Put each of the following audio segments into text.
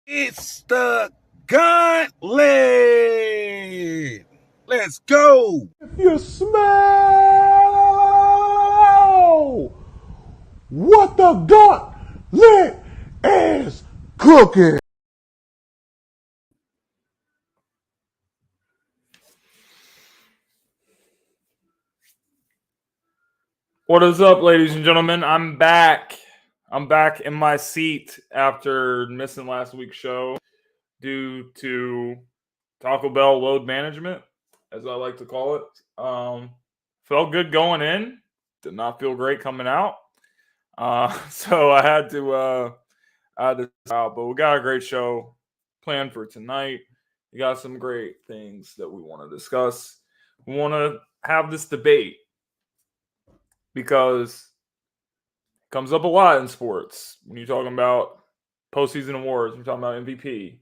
It's the Gauntlet. Let's go. If you smell what the gauntlet is cooking. What is up, ladies and gentlemen? I'm back. I'm back in my seat after missing last week's show due to Taco Bell load management, as I like to call it. Felt good going in, did not feel great coming out. So I had to out, but we got a great show planned for tonight. We got some great things that we want to discuss. We want to have this debate because it comes up a lot in sports when you're talking about postseason awards, you're talking about MVP.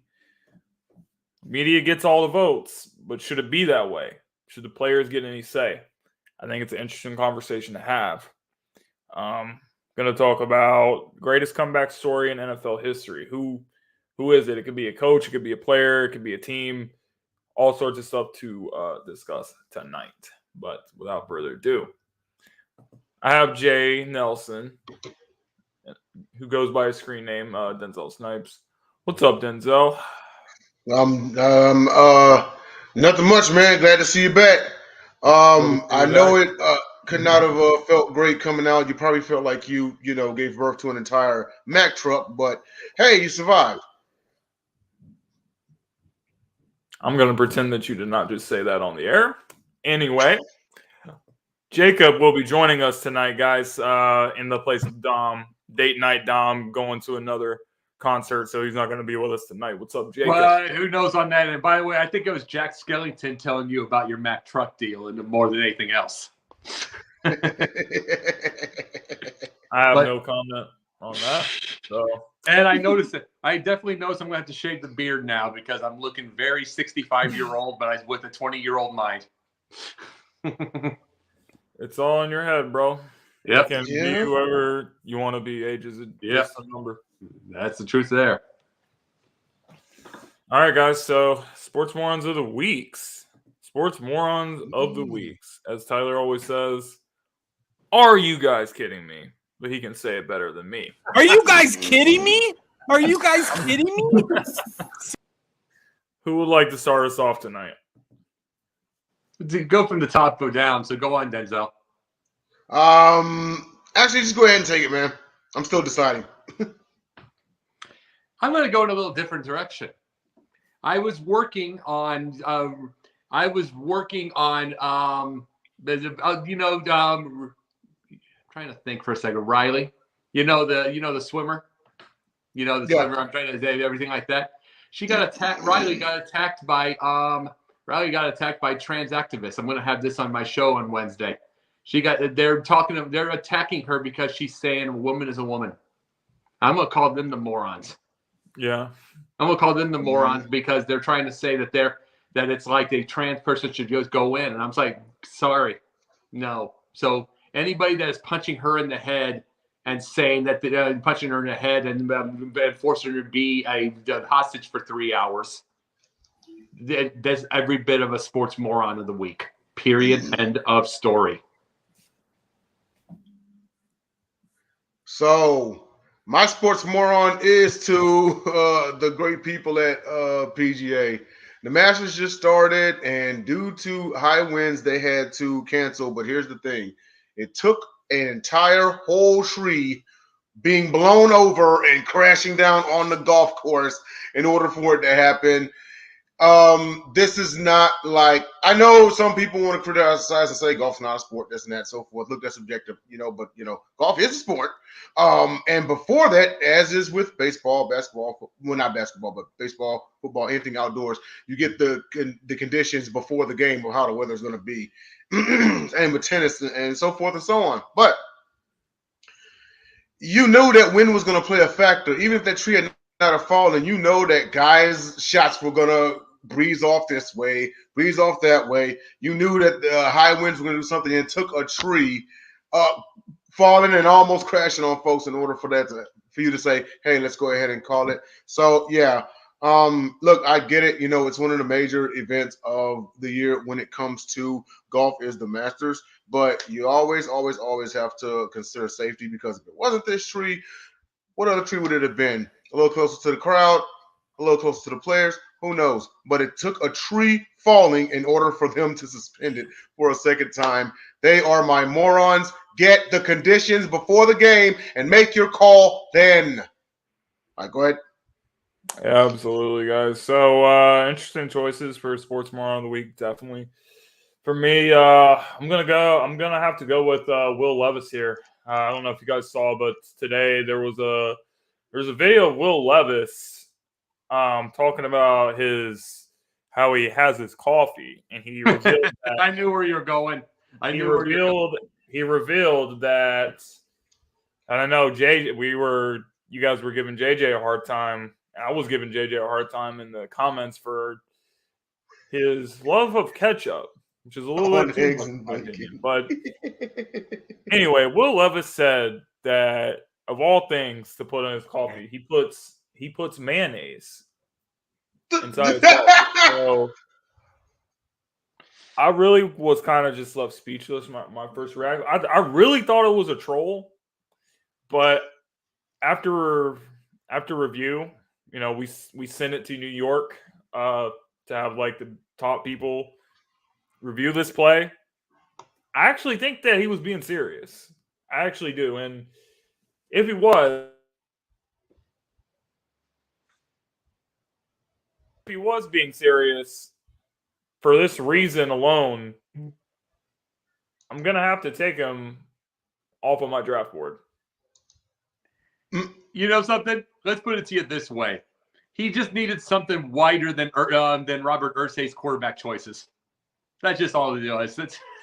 Media gets all the votes, but should it be that way? Should the players get any say? I think it's an interesting conversation to have. Going to talk about greatest comeback story in NFL history. Who is it? It could be a coach, it could be a player, it could be a team. All sorts of stuff to discuss tonight. But without further ado, I have Jay Nelson, who goes by his screen name, Denzel Snipes. What's up, Denzel? Nothing much, man. Glad to see you back. I know it could not have felt great coming out. You probably felt like you gave birth to an entire Mack truck, but hey, you survived. I'm going to pretend that you did not just say that on the air. Anyway, Jacob will be joining us tonight, guys, in the place of Dom. Date night Dom going to another concert, so he's not going to be with us tonight. What's up, Jacob? Well, who knows on that? And by the way, I think it was Jack Skellington telling you about your Mack truck deal and more than anything else. I have no comment on that. So, and I noticed it. I definitely noticed I'm going to have to shave the beard now because I'm looking very 65-year-old, but I'm with a 20-year-old mind. It's all in your head, bro. Yep. You can be whoever you want to be. Age is just a number. That's the truth there. All right, guys. So, Sports Morons of the Weeks. Sports Morons of the Weeks. As Tyler always says, are you guys kidding me? But he can say it better than me. Are you guys kidding me? Are you guys kidding me? Who would like to start us off tonight? To go from the top, go down. So go on, Denzel. Actually, just go ahead and take it, man. I'm still deciding. I'm going to go in a little different direction. I was working on trying to think for a second. Riley, the swimmer, swimmer. I'm trying to say everything like that. She got attacked. Riley got attacked by trans activists. I'm going to have this on my show on Wednesday. They're attacking her because she's saying a woman is a woman. I'm going to call them the morons. Yeah. I'm going to call them the morons because they're trying to say that it's like a trans person should just go in. And I'm like, sorry, no. So anybody that is punching her in the head and saying that punching her in the head and forcing her to be a hostage for 3 hours, that's every bit of a sports moron of the week. Period. End of story. So my sports moron is to the great people at PGA. The Masters just started, and due to high winds, they had to cancel. But here's the thing. It took an entire whole tree being blown over and crashing down on the golf course in order for it to happen. This is not like, I know some people want to criticize and say golf's not a sport, this and that, and so forth. Look, that's subjective, but golf is a sport. And before that, as is with baseball, basketball, well, not basketball, but baseball, football, anything outdoors, you get the conditions before the game of how the weather's going to be, and with tennis and so forth and so on. But you knew that wind was going to play a factor, even if that tree had not have fallen. You know that guys' shots were going to breeze off this way, breeze off that way. You knew that the high winds were going to do something, and it took a tree falling and almost crashing on folks in order for for you to say, hey, let's go ahead and call it. So yeah. Look, I get it. It's one of the major events of the year when it comes to golf is the Masters, but you always have to consider safety, because if it wasn't this tree, what other tree would it have been? A little closer to the crowd, a little closer to the players, who knows? But it took a tree falling in order for them to suspend it for a second time. They are my morons. Get the conditions before the game and make your call then. All right, go ahead. Yeah, absolutely, guys. So interesting choices for sports moron of the week, definitely. For me, I'm gonna have to go with Will Levis here. I don't know if you guys saw, but today there was a video of Will Levis talking about how he has his coffee, and he revealed that I knew where you were going. He revealed that, and I know you guys were giving JJ a hard time. I was giving JJ a hard time in the comments for his love of ketchup, which is a little bit too much in my opinion. But anyway, Will Levis said that of all things to put in his coffee, he puts mayonnaise inside his coffee. So I really was kind of just left speechless. My first reaction, I really thought it was a troll, but after review, we sent it to New York to have like the top people review this play. I actually think that he was being serious. I actually do. And if he was being serious for this reason alone, I'm going to have to take him off of my draft board. You know something? Let's put it to you this way. He just needed something wider than Robert Irsay's quarterback choices. That's just all it is.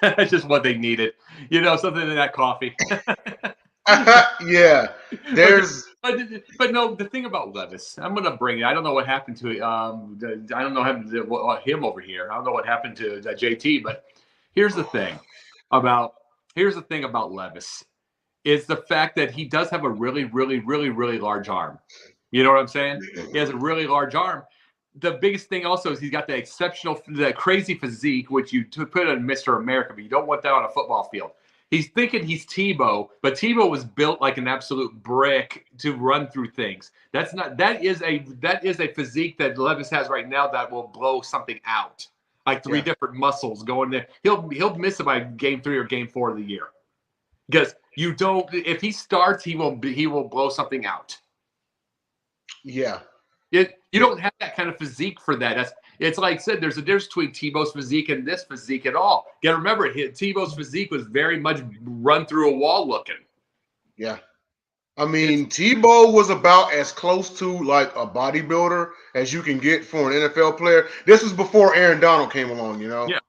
That's just what they needed. Something in that coffee. Yeah. But no, the thing about Levis, I'm going to bring it. I don't know what happened to I don't know him over here. I don't know what happened to JT, but here's the thing about Levis. Is the fact that he does have a really, really, really, really large arm. You know what I'm saying? He has a really large arm. The biggest thing also is he's got the crazy physique, which you put on Mr. America, but you don't want that on a football field. He's thinking he's Tebow, but Tebow was built like an absolute brick to run through things. That is a physique that Levis has right now that will blow something out. Like three different muscles going there. He'll miss it by game 3 or game 4 of the year. Because if he starts, he will blow something out. Yeah. You don't have that kind of physique for that. It's like I said, there's a difference between Tebow's physique and this physique at all. You got to remember, Tebow's physique was very much run through a wall looking. Yeah. I mean, Tebow was about as close to like a bodybuilder as you can get for an NFL player. This was before Aaron Donald came along, Yeah.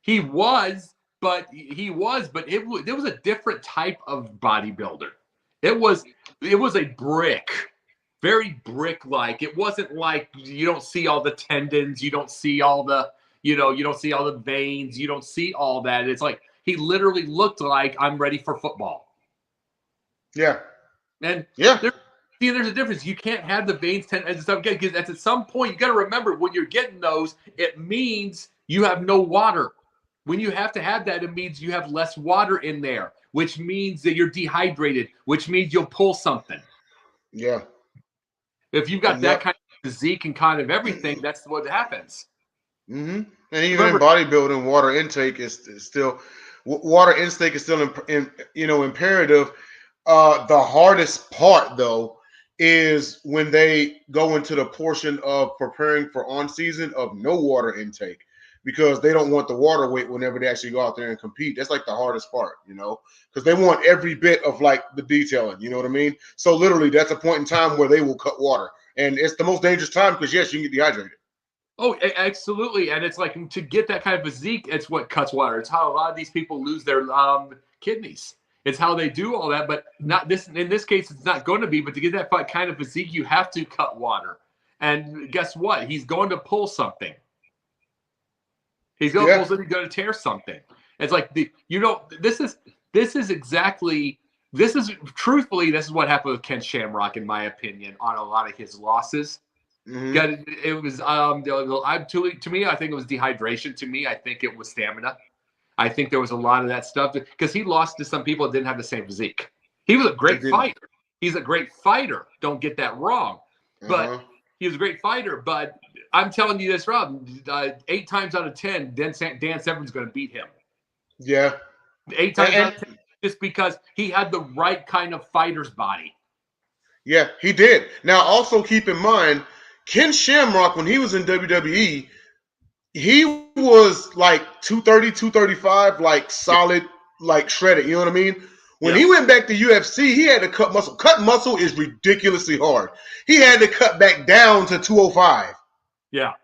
He was, but it was a different type of bodybuilder. It was a brick. Very brick-like. It wasn't like you don't see all the tendons, you don't see all the, you don't see all the veins, you don't see all that. It's like he literally looked like I'm ready for football. Yeah. And yeah, there's a difference. You can't have the veins, tendons, and stuff because at some point you got to remember when you're getting those, it means you have no water. When you have to have that, it means you have less water in there, which means that you're dehydrated, which means you'll pull something. Yeah. If you've got that kind of physique and kind of everything, that's what happens. Mm-hmm. And even in bodybuilding, water intake is still imperative. The hardest part, though, is when they go into the portion of preparing for on season of no water intake, because they don't want the water weight whenever they actually go out there and compete. That's like the hardest part, because they want every bit of like the detailing, you know what I mean? So literally that's a point in time where they will cut water, and it's the most dangerous time because yes, you can get dehydrated. Oh, absolutely. And it's like to get that kind of physique, it's what cuts water. It's how a lot of these people lose their kidneys. It's how they do all that, but not this. In this case, it's not going to be, but to get that kind of physique, you have to cut water. And guess what? He's going to pull something. He's going to pull something, he's going to tear something. It's like this is This is truthfully, this is what happened with Ken Shamrock, in my opinion, on a lot of his losses. It was to me, I think it was dehydration. To me, I think it was stamina. I think there was a lot of that stuff because he lost to some people that didn't have the same physique. He was a great fighter. He's a great fighter. Don't get that wrong. But he was a great fighter. But I'm telling you this, Rob, 8 times out of 10, Dan Severn's going to beat him. Yeah. 8 times out of 10, just because he had the right kind of fighter's body. Yeah, he did. Now, also keep in mind, Ken Shamrock, when he was in WWE, he was like 230, 235, like solid, like shredded. You know what I mean? When he went back to UFC, he had to cut muscle. Cut muscle is ridiculously hard. He had to cut back down to 205. Yeah,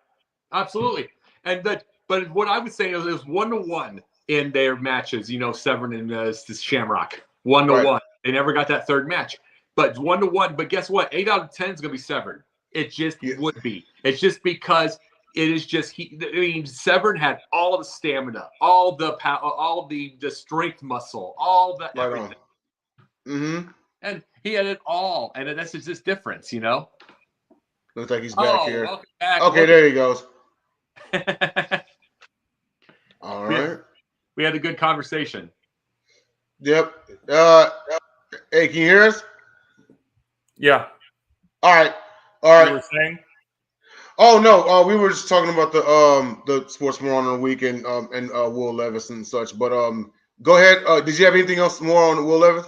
absolutely. But what I would say is it was 1-1 in their matches. Severn and Shamrock 1-1. They never got that third match, but 1-1. But guess what? 8 out of 10 is going to be Severn. It just would be. It's just because it is just Severn had all the stamina, all the power, all the strength muscle, all the everything. And he had it all, and that's just this difference, Looks like he's back here. Back. Okay, there he goes. All right. We had a good conversation. Yep. Hey, can you hear us? Yeah. All right. You were saying? Oh no, we were just talking about the Sports Moron on the week and Will Levis and such. But go ahead. Did you have anything else more on Will Levis?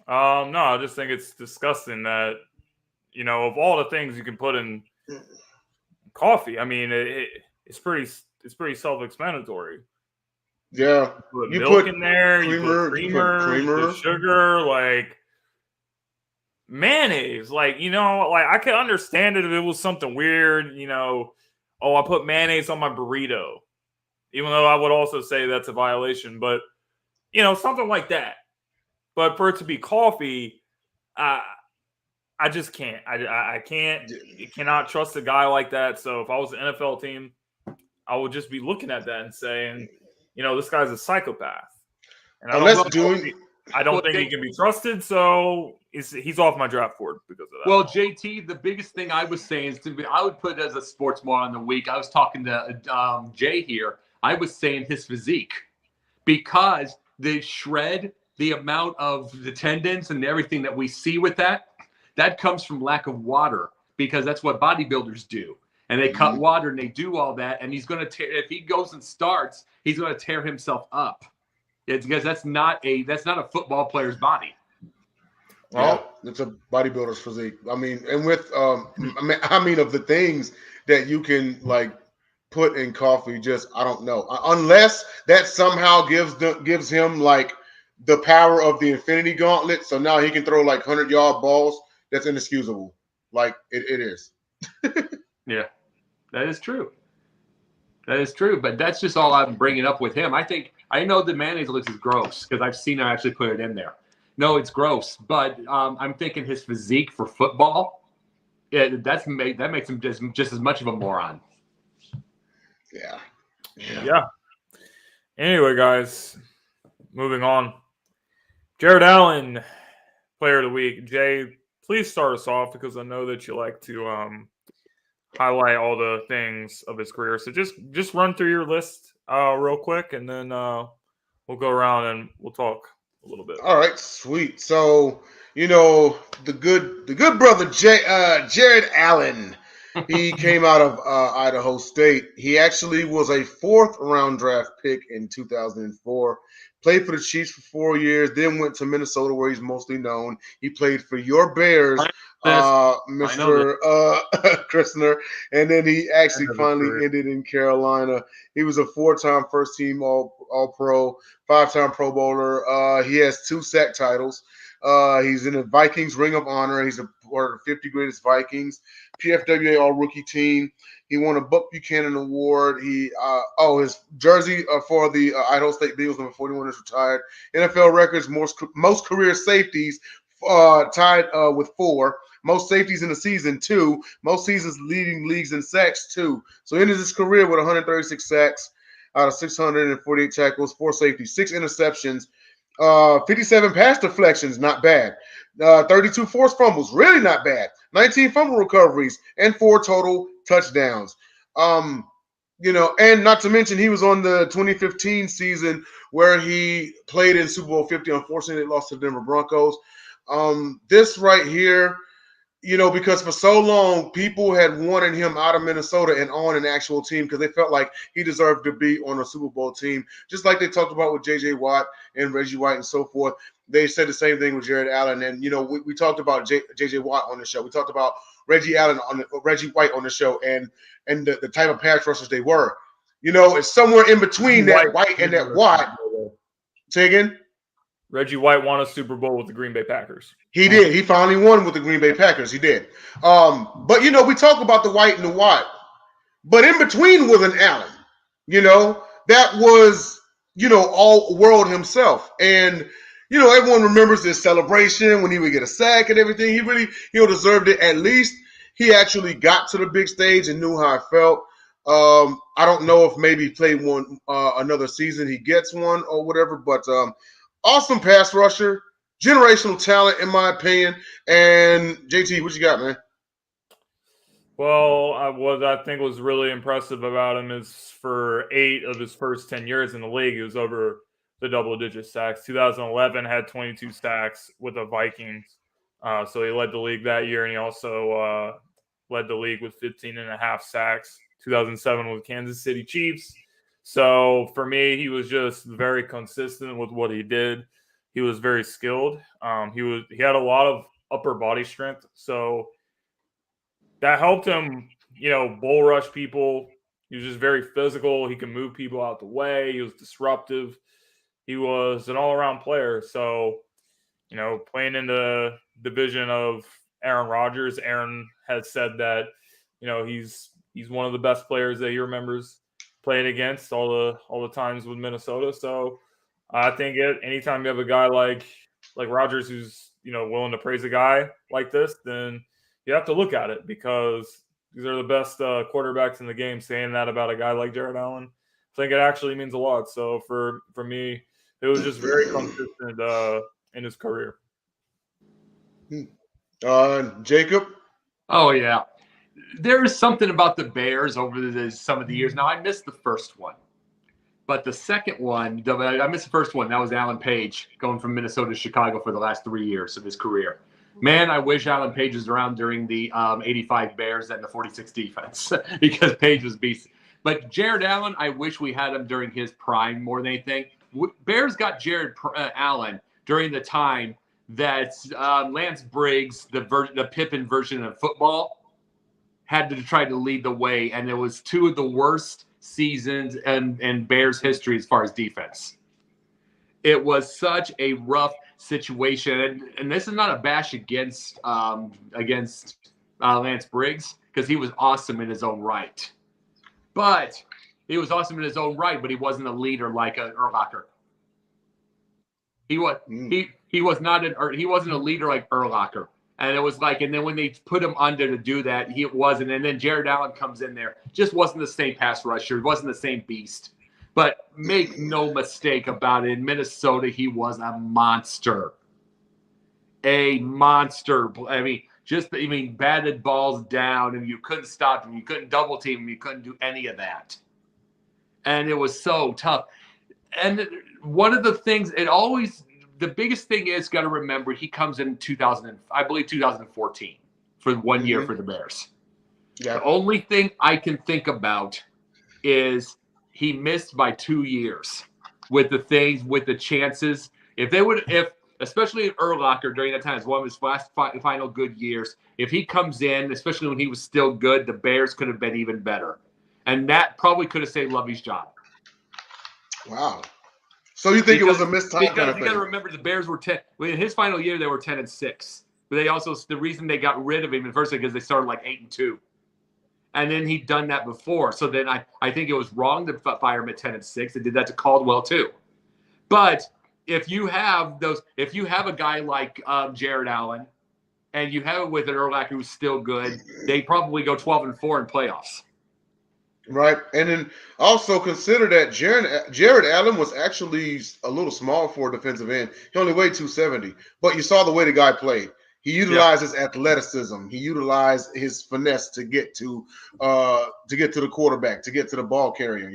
No, I just think it's disgusting that of all the things you can put in coffee, I mean it's pretty self-explanatory. Yeah, you put milk in there, creamer, sugar, like mayonnaise, like I could understand it if it was something weird, I put mayonnaise on my burrito, even though I would also say that's a violation, but something like that. But for it to be coffee, I just can't. I can't. You cannot trust a guy like that. So if I was an NFL team, I would just be looking at that and saying, this guy's a psychopath. And I don't think he can be trusted. So he's off my draft board because of that. Well, JT, the biggest thing I was saying is I would put it as a sports moron of the week. I was talking to Jay here. I was saying his physique because the shred, the amount of the tendons and everything that we see with that comes from lack of water because that's what bodybuilders do. And they cut water and they do all that. And he's going to tear, if he goes and starts, he's going to tear himself up. It's because that's not a football player's body. Well, it's a bodybuilder's physique. I mean, and with of the things that you can like put in coffee, I don't know, unless that somehow gives him like the power of the Infinity Gauntlet. So now he can throw like 100-yard balls. That's inexcusable. Like it is. Yeah, that is true. That is true. But that's just all I'm bringing up with him. I know the mayonnaise looks gross because I've seen him actually put it in there. No, it's gross. But I'm thinking his physique for football, that makes him just as much of a moron. Yeah. Anyway, guys, moving on. Jared Allen, player of the week. Jay, please start us off because I know that you like to highlight all the things of his career. So just run through your list real quick, and then we'll go around and we'll talk a little bit. All right, sweet. So the good brother Jared Allen. He came out of Idaho State. He actually was a 4th-round draft pick in 2004. Played for the Chiefs for 4 years, then went to Minnesota where he's mostly known. He played for your Bears, Mr. Christner, and then he actually finally ended in Carolina. He was a 4-time first-team All-Pro, 5-time Pro Bowler. He has 2 sack titles. He's in the Vikings Ring of Honor. He's part of the 50 Greatest Vikings, PFWA All-Rookie Team. He won a Buck Buchanan Award. His jersey for the Idaho State Beagles, number 41, is retired. NFL records, most career safeties, tied with 4. Most safeties in the season, 2. Most seasons leading leagues in sacks, 2. So he ended his career with 136 sacks out of 648 tackles, 4 safeties, 6 interceptions. 57 pass deflections, not bad. 32 forced fumbles, really not bad. 19 fumble recoveries and 4 total touchdowns. And not to mention he was on the 2015 season where he played in Super Bowl 50. Unfortunately, they lost to the Denver Broncos. This right here, because for so long people had wanted him out of Minnesota and on an actual team because they felt like he deserved to be on a Super Bowl team, just like they talked about with J.J. Watt and Reggie White and so forth. They said the same thing with Jared Allen, and we talked about J.J. Watt on the show. We talked about Reggie White on the show, and the type of pass rushers they were. It's somewhere in between that White and that Watt. Say again. Reggie White won a Super Bowl with the Green Bay Packers. He did. He finally won with the Green Bay Packers. He did. But we talk about the White and the Watt, but in between was an Allen. That was all world himself, and everyone remembers this celebration when he would get a sack and everything. He really deserved it. At least he actually got to the big stage and knew how it felt. I don't know if maybe he played one another season he gets one or whatever, but awesome pass rusher, generational talent in my opinion. And JT, what you got, man? Well, what I think was really impressive about him is for 8 of his first 10 years in the league, he was over the double-digit sacks. 2011 had 22 sacks with the Vikings. So he led the league that year, and he also led the league with 15.5 sacks. 2007 with Kansas City Chiefs. So for me, he was just very consistent with what he did. He was very skilled. He had a lot of upper body strength, so that helped him, bull rush people. He was just very physical. He could move people out the way. He was disruptive. He was an all-around player. So, playing in the division of Aaron Rodgers, Aaron has said that, he's one of the best players that he remembers playing against all the times with Minnesota. So I think anytime you have a guy like Rodgers who's willing to praise a guy like this, then you have to look at it because these are the best quarterbacks in the game. Saying that about a guy like Jared Allen, I think it actually means a lot. So for me, it was just very consistent in his career. Jacob? Oh, yeah. There is something about the Bears over some of the years. Now, I missed the first one. But the second one, I missed the first one. That was Alan Page going from Minnesota to Chicago for the last 3 years of his career. Man, I wish Alan Page was around during the 85 Bears and the 46 defense because Page was beast. But Jared Allen, I wish we had him during his prime more than anything. Bears got Jared Allen during the time that Lance Briggs, the Pippen version of football, had to try to lead the way, and it was 2 of the worst seasons in Bears history as far as defense. It was such a rough situation, and this is not a bash against Lance Briggs because he was awesome in his own right. But he was awesome in his own right, but he wasn't a leader like Urlacher. He wasn't a leader like Urlacher. And it was and then when they put him under to do that, he wasn't. And then Jared Allen comes in there, just wasn't the same pass rusher, wasn't the same beast. But make no mistake about it, in Minnesota, he was a monster. A monster. Batted balls down, and you couldn't stop him. You couldn't double team him. You couldn't do any of that. And it was so tough. And one of the things, the biggest thing is, got to remember, he comes in 2014 for 1 year for the Bears. Yeah. The only thing I can think about is he missed by 2 years with the chances. Especially in Urlacher during that time, it's one of his last final good years. If he comes in, especially when he was still good, the Bears could have been even better. And that probably could have saved Lovey's job. Wow. So you think it was a missed time kind of thing? You got to remember the Bears were 10. In his final year, they were 10-6. But the reason they got rid of him in the first place because they started 8-2, and then he'd done that before. So then I think it was wrong to fire him at 10-6. They did that to Caldwell too. But if you have a guy like Jared Allen, and you have it with an Urlacher who's still good, they probably go 12-4 in playoffs. Right. And then also consider that Jared Allen was actually a little small for a defensive end. He only weighed 270. But you saw the way the guy played. He utilized his athleticism. He utilized his finesse to get to the quarterback, to get to the ball carrier,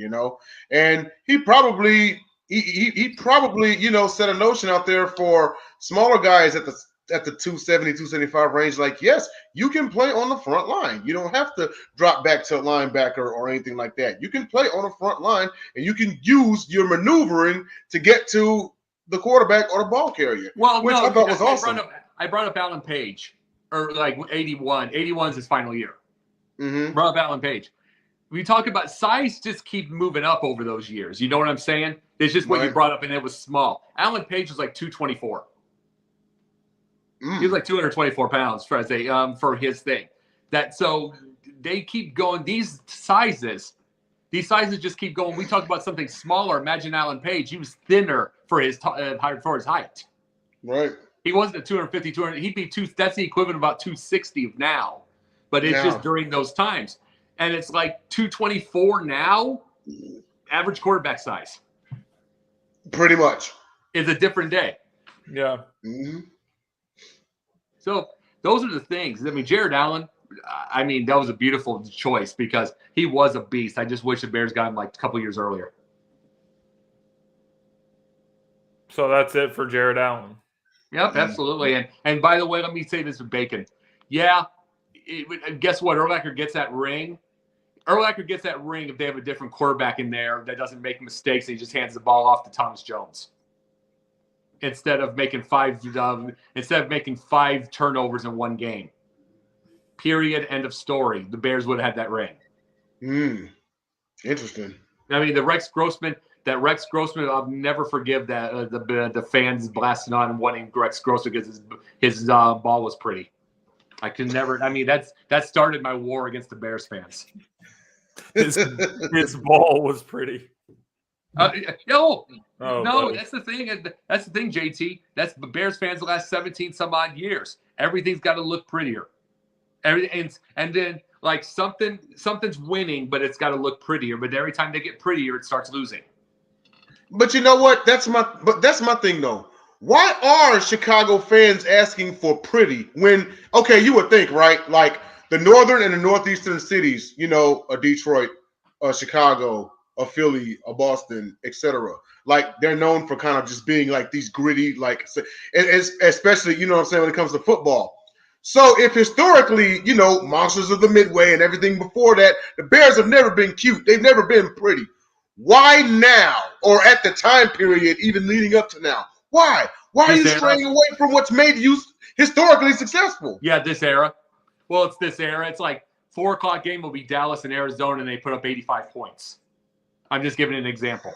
And he probably set a notion out there for smaller guys at the 270, 275 range. Like, yes, you can play on the front line. You don't have to drop back to a linebacker or anything like that. You can play on the front line, and you can use your maneuvering to get to the quarterback or the ball carrier. Well, which I thought was awesome. I brought up Alan Page, or like 81. 81 is his final year. Mm-hmm. Brought up Alan Page. We talk about size just keep moving up over those years. You know what I'm saying? It's just what you brought up, and it was small. Alan Page was like 224. He was like 224 pounds for his thing. So they keep going. These sizes just keep going. We talk about something smaller. Imagine Alan Page. He was thinner for his height. Right. He wasn't at 250, 200. He'd be that's the equivalent of about 260 of now. But it's just during those times. And it's like 224 now, average quarterback size. Pretty much. Is a different day. Yeah. Mm-hmm. So those are the things. I mean, Jared Allen, that was a beautiful choice because he was a beast. I just wish the Bears got him like a couple years earlier. So that's it for Jared Allen. Yep, absolutely. And by the way, let me say this with Bacon. Yeah, guess what? Urlacher gets that ring. Urlacher gets that ring if they have a different quarterback in there that doesn't make mistakes and he just hands the ball off to Thomas Jones. Instead of making five turnovers in one game. Period. End of story. The Bears would have had that ring. Interesting. I mean, the Rex Grossman, I'll never forgive that the fans blasting on and wanting Rex Grossman because his ball was pretty. I could never. I mean, that started my war against the Bears fans. His ball was pretty. No, buddy. that's the thing. That's the thing, JT. That's the Bears fans the last 17 some odd years. Everything's got to look prettier. And then like something's winning, but it's got to look prettier. But every time they get prettier, it starts losing. But you know what? That's my thing though. Why are Chicago fans asking for pretty when you would think, right? Like the northern and the northeastern cities, a Detroit, a Chicago, a Philly, a Boston, etc. Like they're known for kind of just being like these gritty, like, especially when it comes to football. So if historically, monsters of the Midway and everything before that, the Bears have never been cute. They've never been pretty. Why now, or at the time period, even leading up to now? Why? Why are you straying away from what's made you historically successful? Yeah, this era. Well, it's this era. It's like 4:00 game will be Dallas and Arizona, and they put up 85 points. I'm just giving an example.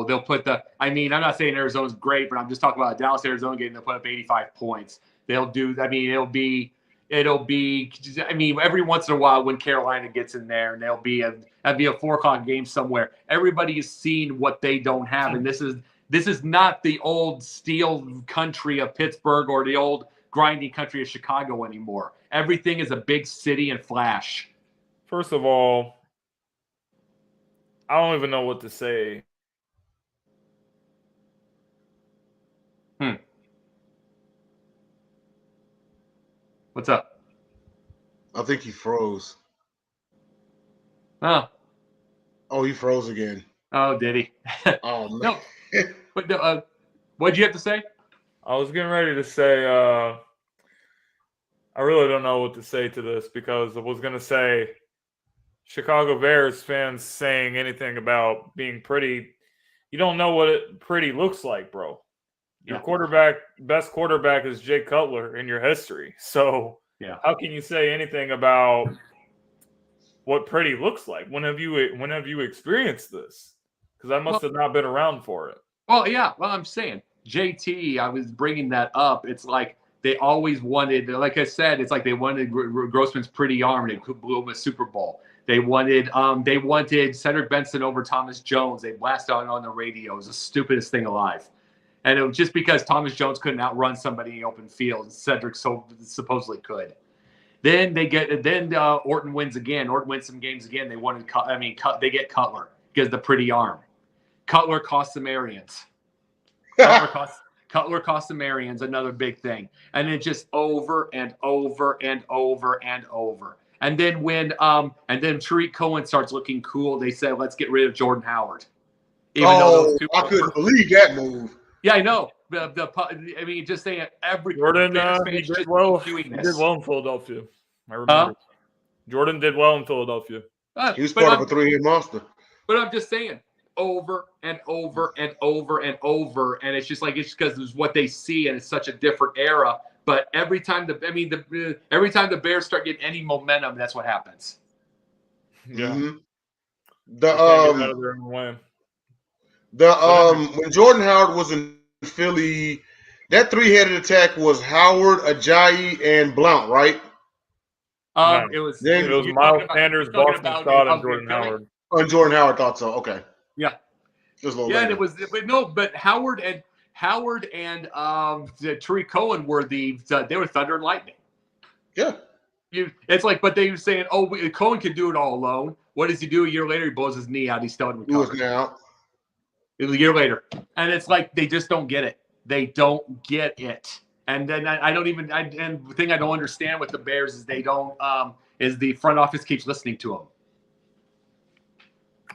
They'll put I'm not saying Arizona's great, but I'm just talking about a Dallas-Arizona game. They'll put up 85 points. They'll do, it'll be, every once in a while when Carolina gets in there and that'll be a 4:00 game somewhere. Everybody is seeing what they don't have. And this is not the old steel country of Pittsburgh or the old grinding country of Chicago anymore. Everything is a big city and flash. First of all, I don't even know what to say. What's up? I think he froze. Oh, he froze again. Oh, did he? Oh, man. No. But what'd you have to say? I was getting ready to say, I really don't know what to say to this because I was going to say Chicago Bears fans saying anything about being pretty. You don't know what pretty looks like, bro. Your best quarterback is Jay Cutler in your history. So how can you say anything about what pretty looks like? When have you experienced this? Because I must have not been around for it. Well, yeah. Well, I'm saying JT. I was bringing that up. It's like they always wanted. Like I said, it's like they wanted Grossman's pretty arm. They blew him a Super Bowl. They wanted Cedric Benson over Thomas Jones. They blasted out on the radio. It was the stupidest thing alive. And it was just because Thomas Jones couldn't outrun somebody in the open field. Cedric supposedly could. Then Orton wins again. Orton wins some games again. They wanted, they get Cutler because the pretty arm. Cutler costs the Marians. Cutler costs the Marians, another big thing. And then just over and over and over and over. And then when Tariq Cohen starts looking cool, they said, let's get rid of Jordan Howard. I couldn't believe that move. Yeah, I know. Just saying every Jordan he did well in Philadelphia. I remember. Jordan did well in Philadelphia. He was part of a 3-hit monster. But I'm just saying, over and over and over and over, and it's just because it's what they see, and it's such a different era. But every time the Bears start getting any momentum, that's what happens. Yeah. Mm-hmm. When Jordan Howard was in Philly, that 3-headed attack was Howard, Ajayi, and Blount, right? It was Miles Sanders, Boston Scott, and Jordan Howard. Oh, and Jordan Howard thought so. Okay. Yeah. Just a little later. And it was, but Howard and Tariq Cohen were they were thunder and lightning. Yeah. It's like, but they were saying, Cohen can do it all alone. What does he do? A year later, he blows his knee out. He's still in recovery. A year later, and it's like they just don't get it. They don't get it. And then and the thing I don't understand with the Bears is they don't is the front office keeps listening to them.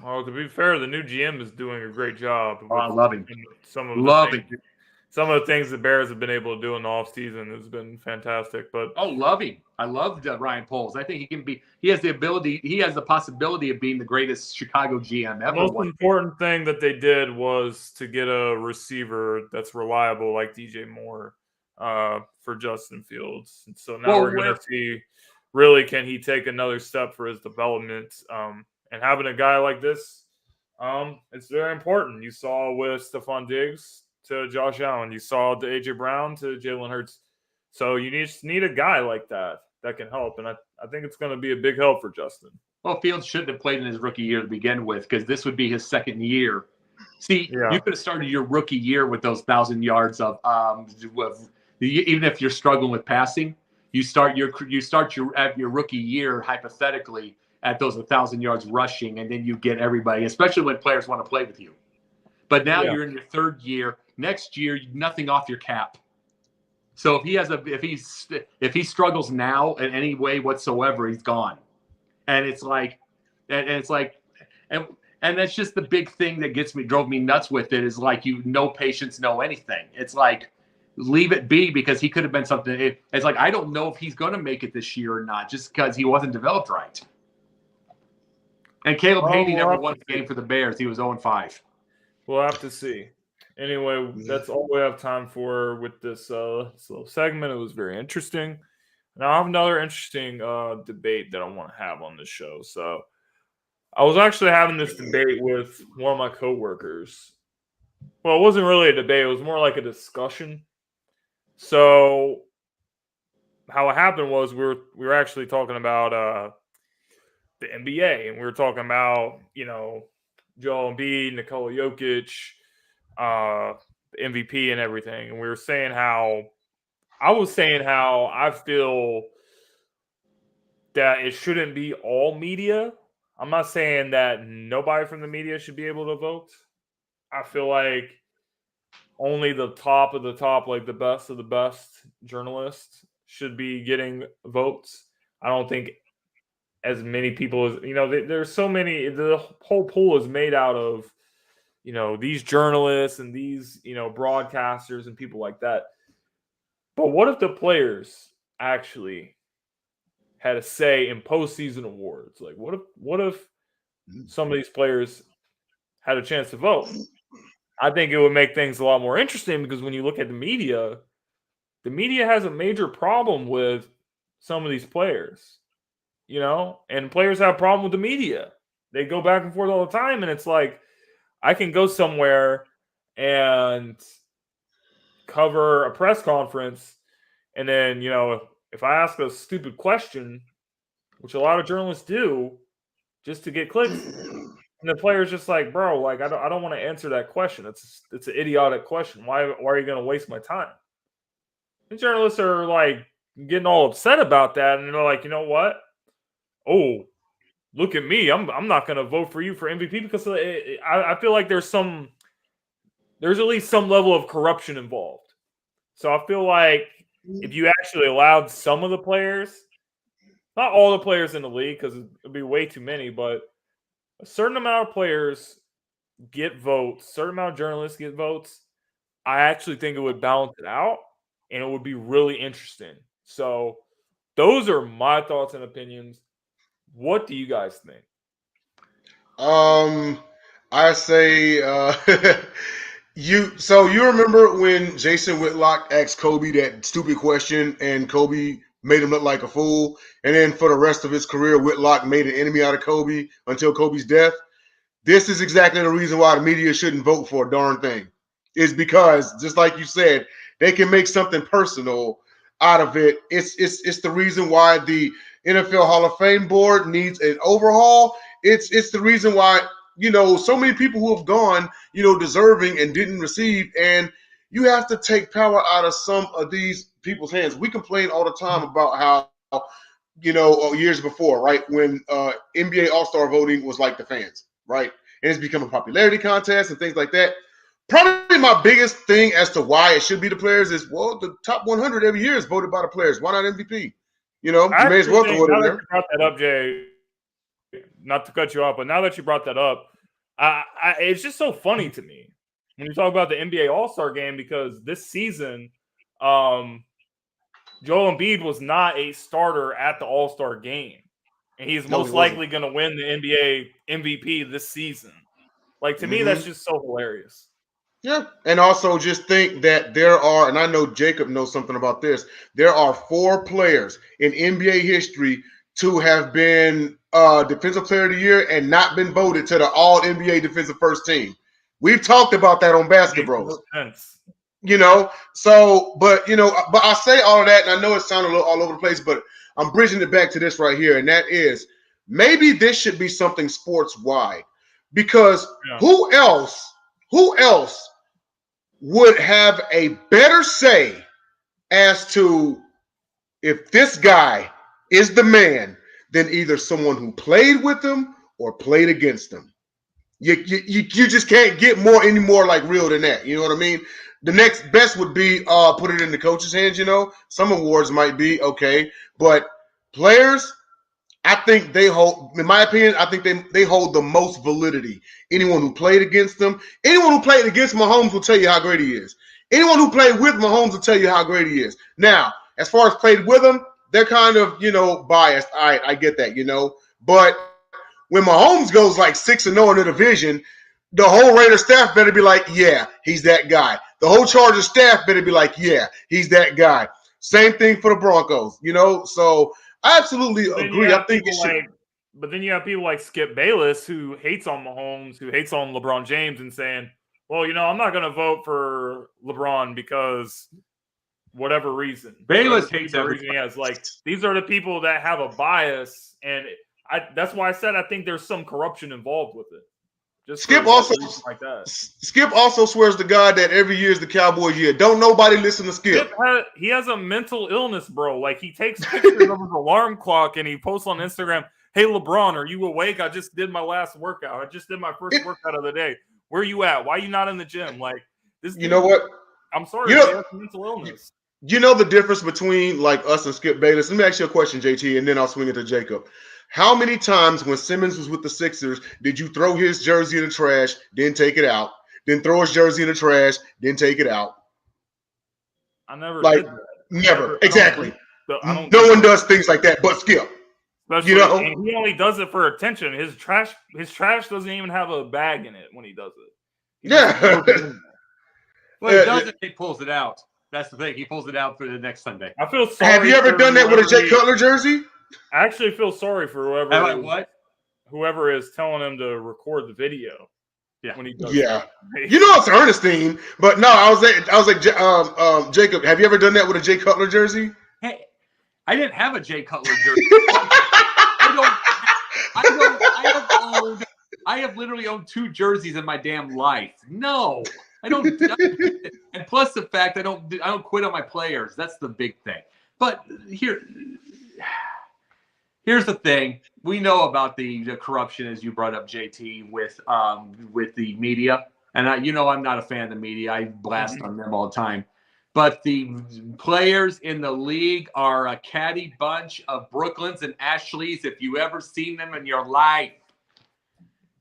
Well, to be fair, the new GM is doing a great job. I love him. Some of the things the Bears have been able to do in the offseason has been fantastic. But love him. I love Ryan Poles. I think he has the possibility of being the greatest Chicago GM ever. The most important thing that they did was to get a receiver that's reliable like DJ Moore for Justin Fields. And so now we're going to see, really, can he take another step for his development? And having a guy like this, it's very important. You saw with Stephon Diggs to Josh Allen. You saw the A.J. Brown to Jalen Hurts. So you just need a guy like that can help. And I think it's going to be a big help for Justin. Well, Fields shouldn't have played in his rookie year to begin with because this would be his second year. See, you could have started your rookie year with those 1,000 yards of even if you're struggling with passing, you start your rookie year hypothetically at those 1,000 yards rushing, and then you get everybody, especially when players want to play with you. But now you're in your third year. Next year, nothing off your cap. So if he struggles now in any way whatsoever, he's gone. And it's like, and that's just the big thing that drove me nuts with it is like no patience, no anything. It's like leave it be because he could have been something. It's like I don't know if he's going to make it this year or not, just because he wasn't developed right. And Caleb Haney never won the game for the Bears. He was 0-5. We'll have to see. Anyway, that's all we have time for with this little segment. It was very interesting. Now I have another interesting debate that I want to have on this show. So I was actually having this debate with one of my coworkers. Well, it wasn't really a debate. It was more like a discussion. So how it happened was we were actually talking about the NBA, and we were talking about, Joel Embiid, Nikola Jokic, MVP and everything. And we were saying how I feel that it shouldn't be all media. I'm not saying that nobody from the media should be able to vote. I feel like only the top of the top, like the best of the best journalists should be getting votes. I don't think as many people as, there's so many, the whole pool is made out of, these journalists and these, broadcasters and people like that. But what if the players actually had a say in postseason awards? Like, what if some of these players had a chance to vote? I think it would make things a lot more interesting because when you look at the media has a major problem with some of these players, and players have a problem with the media. They go back and forth all the time, and it's like, I can go somewhere and cover a press conference, and then, if I ask a stupid question, which a lot of journalists do, just to get clicks, and the player's just like, bro, like, I don't want to answer that question. It's an idiotic question. Why are you going to waste my time? And journalists are like, getting all upset about that, and they're like, you know what? Oh, look at me. I'm not going to vote for you for MVP because I feel like there's at least some level of corruption involved. So I feel like if you actually allowed some of the players, not all the players in the league because it'd be way too many, but a certain amount of players get votes, certain amount of journalists get votes, I actually think it would balance it out and it would be really interesting. So those are my thoughts and opinions. What do you guys think? I say you remember when Jason Whitlock asked Kobe that stupid question and Kobe made him look like a fool, and then for the rest of his career Whitlock made an enemy out of Kobe until Kobe's death? This is exactly the reason why the media shouldn't vote for a darn thing. Is because, just like you said, they can make something personal out of it. It's the reason why the NFL Hall of Fame board needs an overhaul. It's the reason why, so many people who have gone, deserving and didn't receive, and you have to take power out of some of these people's hands. We complain all the time about how, years before, right, when NBA All-Star voting was like the fans, right? And it's become a popularity contest and things like that. Probably my biggest thing as to why it should be the players is, well, the top 100 every year is voted by the players. Why not MVP? You may as well throw it in there. You brought that up, Jay, not to cut you off, but now that you brought that up, it's just so funny to me when you talk about the NBA All-Star game, because this season, Joel Embiid was not a starter at the All-Star game, and he's most likely going to win the NBA MVP this season. Like, to me, that's just so hilarious. Yeah, and also just think that there are, and I know Jacob knows something about this, there are 4 players in NBA history to have been Defensive Player of the Year and not been voted to the All-NBA Defensive First Team. We've talked about that on Basketball. But I say all of that, and I know it sounded a little all over the place, but I'm bridging it back to this right here, and that is maybe this should be something sports-wide, because who else would have a better say as to if this guy is the man than either someone who played with him or played against him? You just can't get any more like real than that. You know what I mean? The next best would be put it in the coach's hands. Some awards might be okay, but players, I think they hold, in my opinion, I think they hold the most validity. Anyone who played against them, anyone who played against Mahomes will tell you how great he is. Anyone who played with Mahomes will tell you how great he is. Now, as far as played with him, they're kind of, biased. All right, I get that, But when Mahomes goes like 6-0 in the division, the whole Raider staff better be like, yeah, he's that guy. The whole Chargers staff better be like, yeah, he's that guy. Same thing for the Broncos, So I absolutely agree. I think it should. But then you have people like Skip Bayless who hates on Mahomes, who hates on LeBron James, and saying, well, I'm not going to vote for LeBron because whatever reason. Bayless hates everything. These are the people that have a bias, and that's why I said I think there's some corruption involved with it. Skip also swears to God that every year is the Cowboys' year. Don't nobody listen to Skip. He has a mental illness, bro. Like, he takes pictures of his alarm clock and he posts on Instagram, hey, LeBron, are you awake? I just did my last workout. I just did my first workout of the day. Where are you at? Why are you not in the gym? Like, this. You know what? I'm sorry. He has mental illness. You know the difference between like us and Skip Bayless? Let me ask you a question, JT, and then I'll swing it to Jacob. How many times when Simmons was with the Sixers did you throw his jersey in the trash, then take it out, then throw his jersey in the trash, then take it out? I never did that. Never. Exactly. No one does things like that but Skip. Especially, and he only does it for attention. His trash doesn't even have a bag in it when he does it. Well, he does it. He pulls it out. That's the thing. He pulls it out for the next Sunday. I feel sorry. Have you ever done that with a Jay Cutler jersey? I actually feel sorry for whoever is telling him to record the video. Yeah. When he does that. It's Ernestine, but no, I was like, Jacob, have you ever done that with a Jay Cutler jersey? Hey, I didn't have a Jay Cutler jersey. I have literally owned 2 jerseys in my damn life. No, I don't. And plus the fact I don't quit on my players. That's the big thing. But here's the thing. We know about the corruption, as you brought up, JT, with the media. And I'm not a fan of the media. I blast on them all the time. But the players in the league are a catty bunch of Brooklyns and Ashleys. If you ever seen them in your life,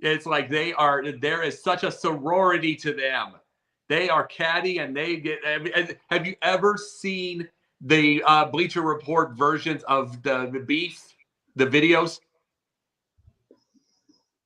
it's like there is such a sorority to them. They are catty, and they get. Have you ever seen the Bleacher Report versions of the beef, the videos?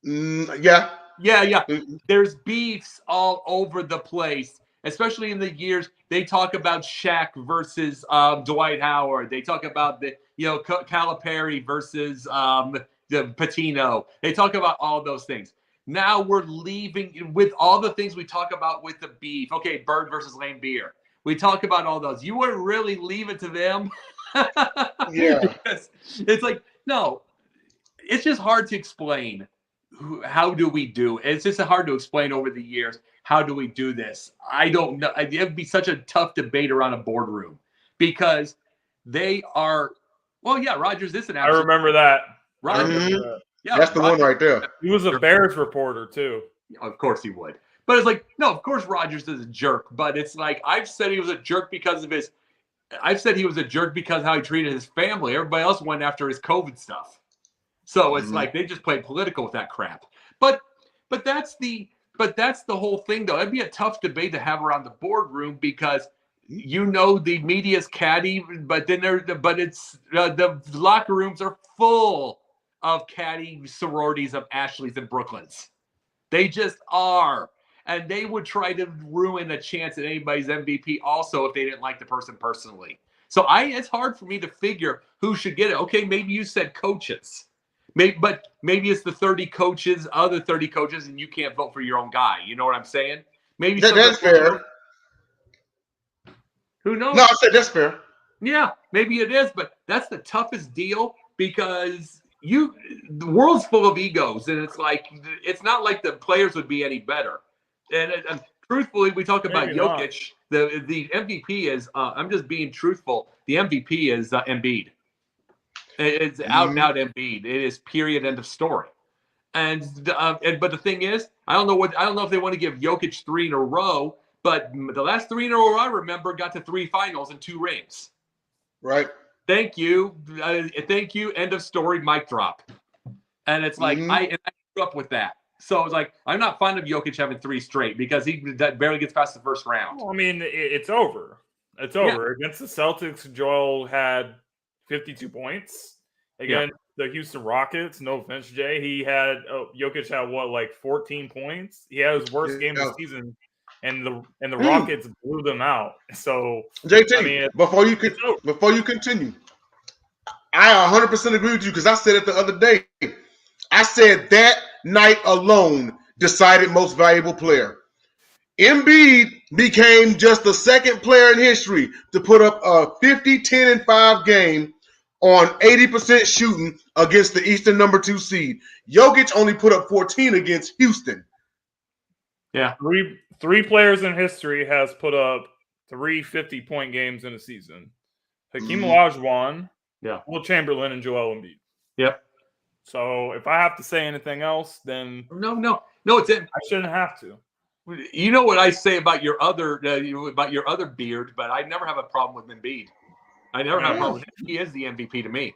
Yeah. Yeah. There's beefs all over the place, especially in the years. They talk about Shaq versus Dwight Howard. They talk about Calipari versus the Patino. They talk about all those things. Now we're leaving with all the things we talk about with the beef. Okay, Bird versus Lane Beer. We talk about all those. You would really leave it to them? Yeah. It's like, no, it's just hard to explain. How do we do it? It's just hard to explain over the years. How do we do this? I don't know. It would be such a tough debate around a boardroom because they are. Well, yeah, Rogers is an. I remember that. Rogers, yeah, that's the one right there. He was a Bears reporter too. Of course he would. But it's like, no, of course Rogers is a jerk. But it's like I've said he was a jerk because of his. I've said he was a jerk because how he treated his family. Everybody else went after his COVID stuff. So it's like they just played political with that crap. But that's the whole thing, though. It'd be a tough debate to have around the boardroom because the media's catty, but then the locker rooms are full of catty sororities of Ashleys and Brooklyns. They just are. And they would try to ruin a chance at anybody's MVP also if they didn't like the person personally. So it's hard for me to figure who should get it. Okay, maybe you said coaches. But maybe it's the other 30 coaches, and you can't vote for your own guy. You know what I'm saying? Maybe that's fair. Who knows? No, I said that's fair. Yeah, maybe it is, but that's the toughest deal because the world's full of egos, and it's not like the players would be any better. And truthfully, we talk about Maybe Jokic. The MVP is. I'm just being truthful. The MVP is Embiid. It's out and out Embiid. It is period, end of story. But the thing is, I don't know if they want to give Jokic 3 in a row, but the last 3 in a row I remember got to 3 finals and 2 rings. Right. Thank you. Thank you. End of story. Mic drop. And it's like I grew up with that. So it's like I'm not fond of Jokic having 3 straight because he barely gets past the first round. Well, I mean, it's over. It's over. Yeah. Against the Celtics, Joel had 52 points. Against the Houston Rockets, no offense, Jay, Jokic had 14 points. He had his worst game of the season, and the Rockets blew them out. So JT, before you continue, I 100% agree with you because I said it the other day. I said that night alone decided most valuable player. Embiid became just the second player in history to put up a 50, 10, and 5 game on 80% shooting against the Eastern number 2 seed. Jokic only put up 14 against Houston. Yeah. Three players in history has put up 3 50-point games in a season. Hakeem Olajuwon, Will Chamberlain, and Joel Embiid. Yep. So if I have to say anything else, then no, it's it. I shouldn't have to. You know what I say about your other beard, but I never have a problem with Embiid. I never have a problem with him. He is the MVP to me.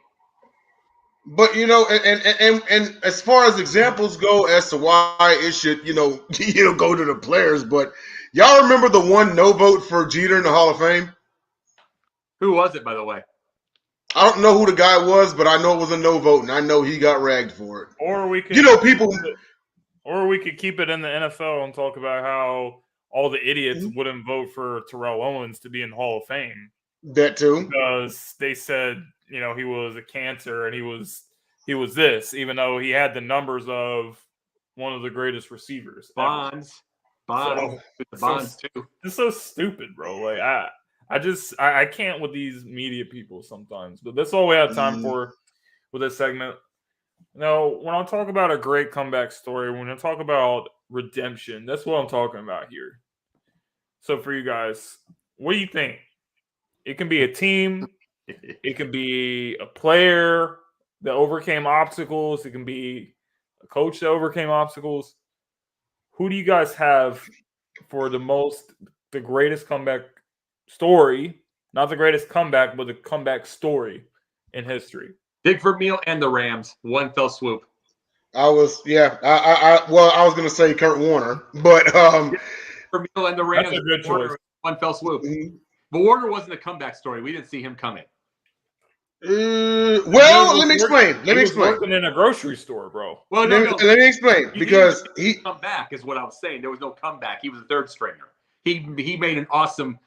But and as far as examples go as to why it should go to the players, but y'all remember the one no vote for Jeter in the Hall of Fame? Who was it, by the way? I don't know who the guy was, but I know it was a no vote, and I know he got ragged for it. Or we could, or we could keep it in the NFL and talk about how all the idiots wouldn't vote for Terrell Owens to be in the Hall of Fame. That too, because they said he was a cancer and he was this, even though he had the numbers of one of the greatest receivers. Bonds too. It's so stupid, bro. Like I can't with these media people sometimes. But that's all we have time for with this segment. Now, when I talk about a great comeback story, when I talk about redemption, that's what I'm talking about here. So for you guys, what do you think? It can be a team, It can be a player that overcame obstacles. It can be a coach that overcame obstacles. Who do you guys have for the greatest comeback story? Not the greatest comeback, but the comeback story in history. Dick Vermeil and the Rams, one fell swoop. I was going to say Kurt Warner, but Vermeil and the Rams, that's a good Warner, choice. one fell swoop. Mhm. But Warner wasn't a comeback story. We didn't see him coming. Let me explain. He was working in a grocery store, bro. Well, Let me explain because he come back is what I was saying. There was no comeback. He was a third stringer. He made an awesome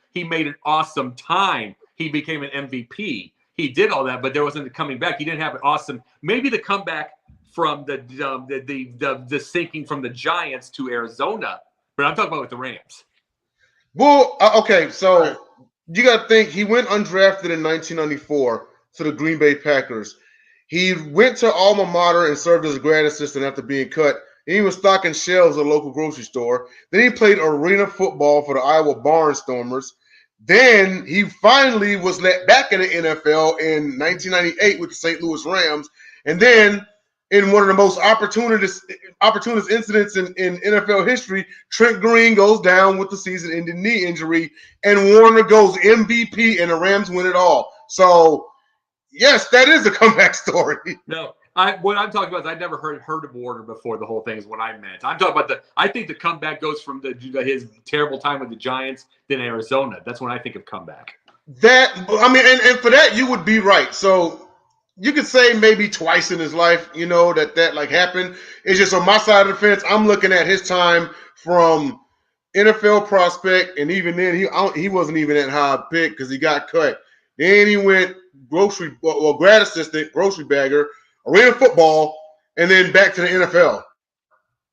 time. He became an MVP. He did all that, but there wasn't coming back. He didn't have an awesome. Maybe the comeback from the sinking from the Giants to Arizona, but I'm talking about with the Rams. Well, okay, so you got to think he went undrafted in 1994 to the Green Bay Packers. He went to alma mater and served as a grad assistant after being cut. And he was stocking shelves at a local grocery store. Then he played arena football for the Iowa Barnstormers. Then he finally was let back in the NFL in 1998 with the St. Louis Rams. And then in one of the most opportunist incidents in NFL history, Trent Green goes down with the season-ending knee injury, and Warner goes MVP, and the Rams win it all. So, yes, that is a comeback story. No, what I'm talking about is I'd never heard of Warner before. The whole thing is what I meant. I'm talking about I think the comeback goes from his terrible time with the Giants, then Arizona. That's when I think of comeback. And for that, you would be right. So you could say maybe twice in his life, that like happened. It's just on my side of the fence. I'm looking at his time from NFL prospect, and even then, he wasn't even that high pick because he got cut. Then he went grad assistant, grocery bagger, arena football, and then back to the NFL.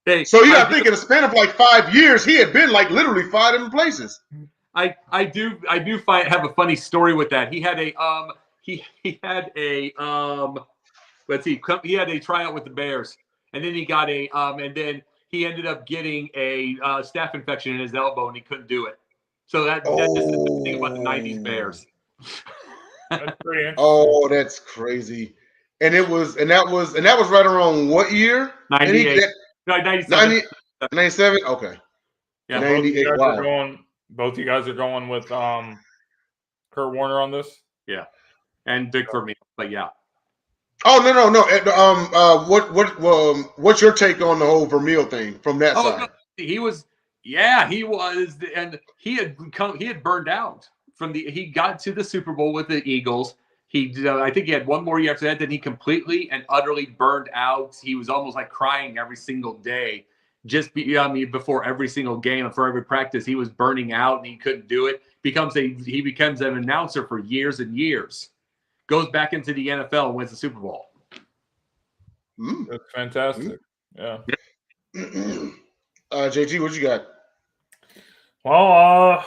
Hey, so you got to think in a span of like 5 years, he had been like literally 5 different places. I do have a funny story with that. He had a he had a he had a tryout with the Bears, and then he got and then he ended up getting a staph infection in his elbow, and he couldn't do it. So that's just the thing about the '90s Bears. That's pretty interesting. Oh, that's crazy. And that was right around what year? 98. No, 97. 97? Okay. Yeah, 98. Wow. Both you guys are going with Kurt Warner on this? Yeah. And Dick Vermeil, but yeah. Oh no. What's your take on the whole Vermeil thing from that side? No, he was, and he had burned out he got to the Super Bowl with the Eagles. I think he had one more year after that. Then he completely and utterly burned out. He was almost like crying every single day, before every single game and for every practice, he was burning out and he couldn't do it. He becomes an announcer for years and years. Goes back into the NFL and wins the Super Bowl. That's fantastic. Yeah. JT, what you got? Well,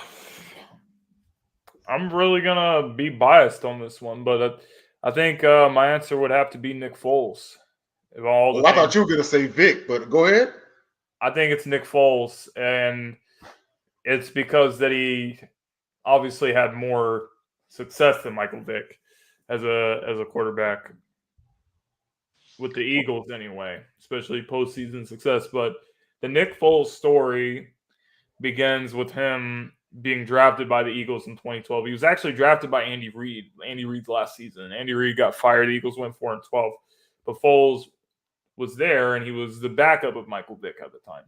I'm really gonna be biased on this one, but I think my answer would have to be Nick Foles. I thought you were gonna say Vic, but go ahead. I think it's Nick Foles, and it's because that he obviously had more success than Michael Vick as a quarterback with the Eagles anyway, especially postseason success. But the Nick Foles story begins with him being drafted by the Eagles in 2012. He was actually drafted by Andy Reid's last season. Andy Reid got fired. The Eagles went 4-12. But Foles was there, and he was the backup of Michael Vick at the time.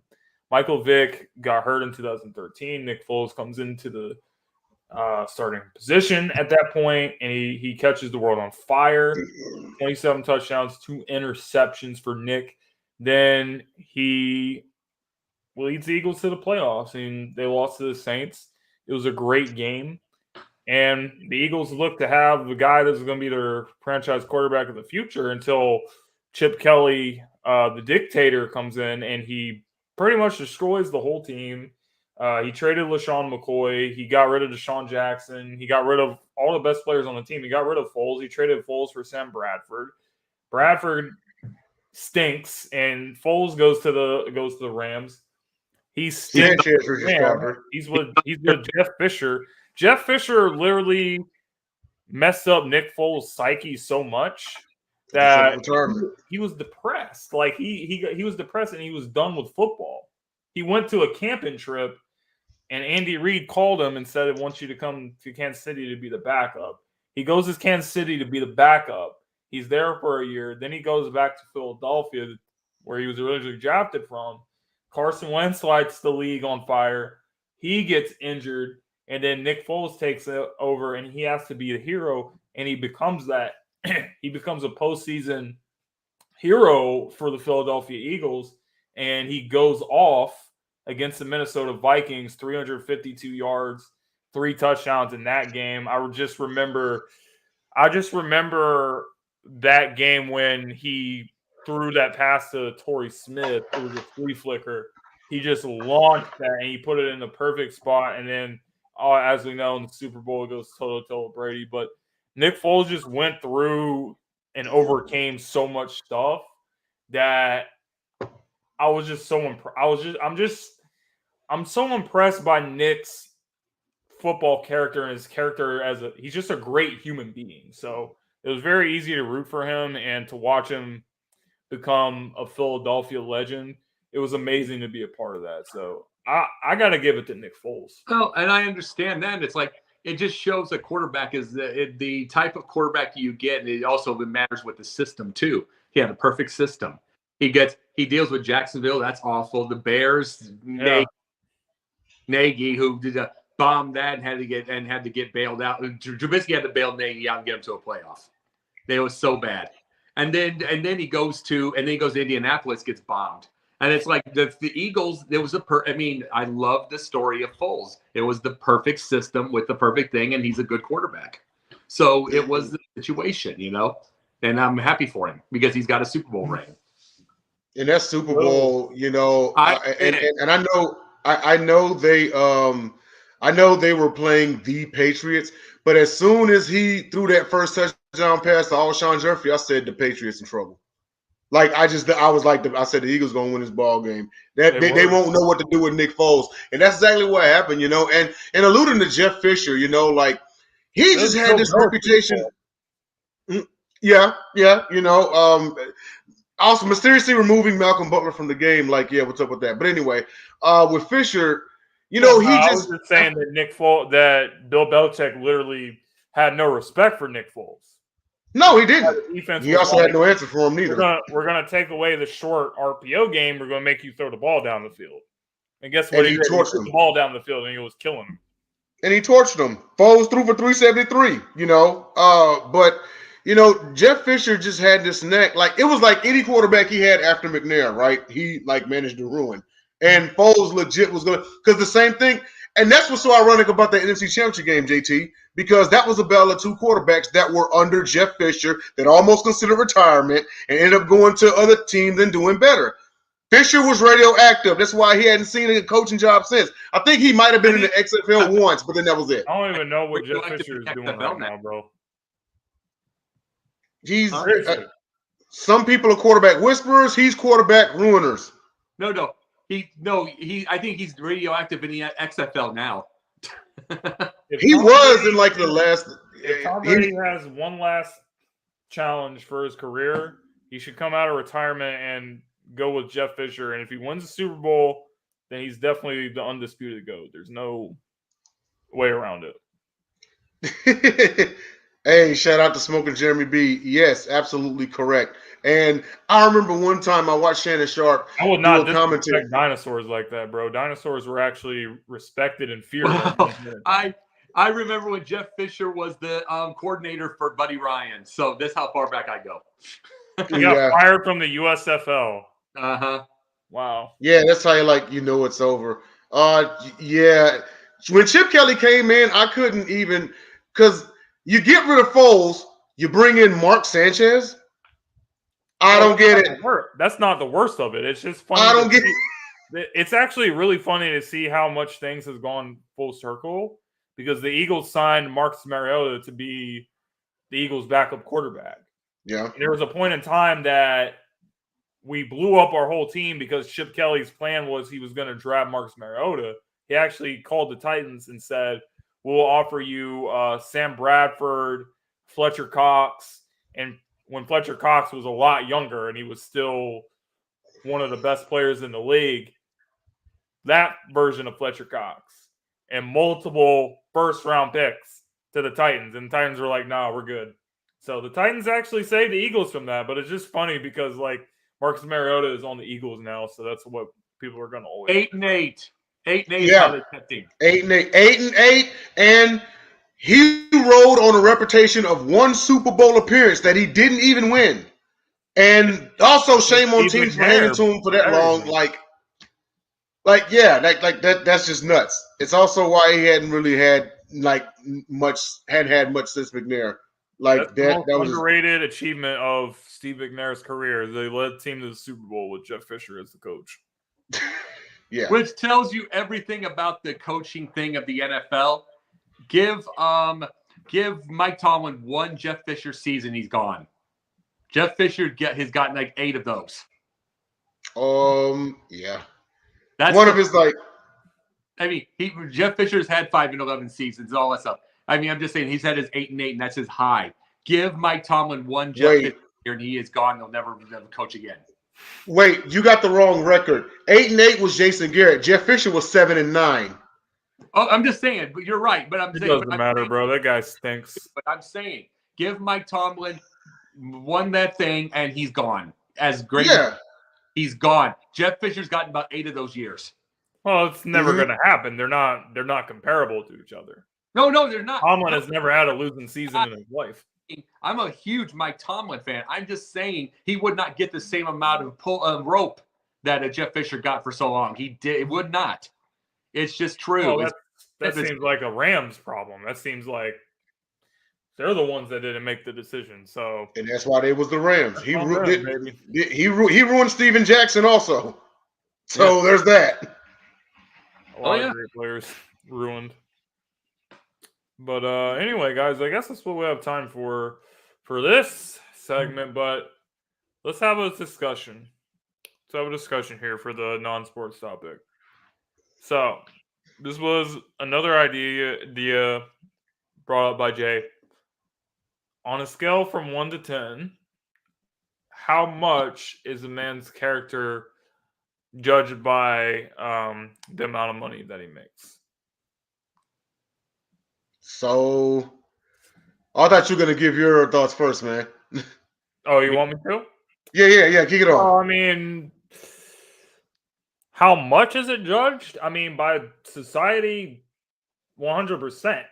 Michael Vick got hurt in 2013. Nick Foles comes into the starting position at that point, and he catches the world on fire. 27 touchdowns, 2 interceptions for Nick. Then he leads the Eagles to the playoffs, and they lost to the Saints. It was a great game, and the Eagles look to have the guy that's going to be their franchise quarterback of the future until Chip Kelly, the dictator, comes in, and he pretty much destroys the whole team. He traded LaShawn McCoy. He got rid of Deshaun Jackson. He got rid of all the best players on the team. He got rid of Foles. He traded Foles for Sam Bradford. Bradford stinks, and Foles goes to the Rams. He's with Jeff Fisher. Jeff Fisher literally messed up Nick Foles' psyche so much that retirement. he was depressed. Like he was depressed and he was done with football. He went to a camping trip and Andy Reid called him and said, "I want you to come to Kansas City to be the backup." He goes to Kansas City to be the backup. He's there for a year. Then he goes back to Philadelphia, where he was originally drafted from. Carson Wentz lights the league on fire. He gets injured, and then Nick Foles takes it over, and he has to be a hero, and he becomes that. He becomes a postseason hero for the Philadelphia Eagles, and he goes off against the Minnesota Vikings, 352 yards, 3 touchdowns in that game. I just remember that game when he threw that pass to Torrey Smith. It was a flea flicker. He just launched that and he put it in the perfect spot. And then, as we know, in the Super Bowl, it goes toe-to-toe with Brady. But Nick Foles just went through and overcame so much stuff that I was just so I'm so impressed by Nick's football character and his character he's just a great human being. So it was very easy to root for him and to watch him become a Philadelphia legend. It was amazing to be a part of that. So I got to give it to Nick Foles. Well, and I understand that. It's like it just shows a quarterback is the type of quarterback you get, and it also matters with the system too. He had a perfect system. He deals with Jacksonville. That's awful. The Bears, Nagy, who did bomb that and had to get bailed out. Trubisky had to bail Nagy out and get him to a playoff. It was so bad. And then he goes to Indianapolis, gets bombed. And it's like the Eagles. There was I love the story of Foles. It was the perfect system with the perfect thing, and he's a good quarterback. So it was the situation, and I'm happy for him because he's got a Super Bowl ring. In that Super Bowl, and I know they were playing the Patriots, but as soon as he threw that first touchdown pass to Alshon Jeffrey, I said the Patriots in trouble. Like I said the Eagles gonna win this ball game. That they won't know what to do with Nick Foles, and that's exactly what happened. And alluding to Jeff Fisher, he just had this reputation. Yeah. Also, mysteriously removing Malcolm Butler from the game, what's up with that? But anyway, with Fisher, I was just saying that that Bill Belichick literally had no respect for Nick Foles. No, he didn't. He also had no answer for him neither. We're gonna take away the short RPO game. We're gonna make you throw the ball down the field. And guess what? He threw the ball down the field, and he was killing him. And he torched him. Foles threw for 373. But. Jeff Fisher just had this neck. It was like any quarterback he had after McNair, right? He managed to ruin. And Foles legit was going to, because the same thing. And that's what's so ironic about the NFC Championship game, JT, because that was a battle of two quarterbacks that were under Jeff Fisher that almost considered retirement and ended up going to other teams and doing better. Fisher was radioactive. That's why he hadn't seen a coaching job since. I think he might have been in the XFL once, but then that was it. I don't even know what Jeff Fisher is doing right now, bro. He's some people are quarterback whisperers. He's quarterback ruiners. No. I think he's radioactive in the XFL now. He was in the last. If Tom Brady has one last challenge for his career, he should come out of retirement and go with Jeff Fisher. And if he wins the Super Bowl, then he's definitely the undisputed GOAT. There's no way around it. Hey, shout out to Smoking Jeremy B. Yes, absolutely correct. And I remember one time I watched Shannon Sharp. I would not disrespect dinosaurs like that, bro. Dinosaurs were actually respected and feared. Well, I remember when Jeff Fisher was the coordinator for Buddy Ryan. So that's how far back I go. He got fired from the USFL. Uh-huh. Wow. Yeah, that's how it's over. Yeah. When Chip Kelly came in, I couldn't even – because – you get rid of Foles, you bring in Mark Sanchez. I don't get it. That's not the worst of it. It's just funny. I don't get it. It's actually really funny to see how much things has gone full circle because the Eagles signed Marcus Mariota to be the Eagles' backup quarterback. Yeah. And there was a point in time that we blew up our whole team because Chip Kelly's plan was he was going to draft Marcus Mariota. He actually called the Titans and said, we'll offer you Sam Bradford, Fletcher Cox, and when Fletcher Cox was a lot younger and he was still one of the best players in the league, that version of Fletcher Cox, and multiple first-round picks to the Titans. And the Titans were like, nah, we're good. So the Titans actually saved the Eagles from that, but it's just funny because, like, Marcus Mariota is on the Eagles now, so that's what people are going to always 8-8. 8-8 is Yeah. how they kept him. 8-8, and he rode on a reputation of one Super Bowl appearance that he didn't even win. And also, shame on Steve teams for McNair hanging to him for that long. Like that's just nuts. It's also why he hadn't really had much since McNair. That's the most underrated achievement of Steve McNair's career. They led the team to the Super Bowl with Jeff Fisher as the coach. Yeah. Which tells you everything about the coaching thing of the NFL. Give Mike Tomlin one Jeff Fisher season, he's gone. Jeff Fisher has gotten like 8 of those. Yeah. That's one of his Jeff Fisher's had 5-11 seasons and all that stuff. I mean, I'm just saying he's had his 8-8, and that's his high. Give Mike Tomlin one Jeff Fisher year, and he is gone. He'll never coach again. Wait, you got the wrong record. 8-8 was Jason Garrett. Jeff Fisher was 7-9. Oh, I'm just saying, but you're right. But It doesn't matter, bro. That guy stinks. But I'm saying, give Mike Tomlin one that thing, and he's gone. As great, he's gone. Jeff Fisher's gotten about 8 of those years. Well, it's never going to happen. They're not comparable to each other. No, they're not. Tomlin has never had a losing season in his life. I'm a huge Mike Tomlin fan. I'm just saying he would not get the same amount of rope that Jeff Fisher got for so long. It would not. It's just true. Well, that seems like a Rams problem. That seems like they're the ones that didn't make the decision. So, and that's why they was the Rams. He ruined Steven Jackson also. So there's that. A lot of great players ruined. But anyway, guys, I guess that's what we have time for this segment. But let's have a discussion. Let's have a discussion here for the non-sports topic. So this was another idea brought up by Jay. On a scale from 1 to 10, how much is a man's character judged by the amount of money that he makes? So, I thought you were going to give your thoughts first, man. Oh, you want me to? Yeah. Kick it off. I mean, how much is it judged? I mean, by society, 100%.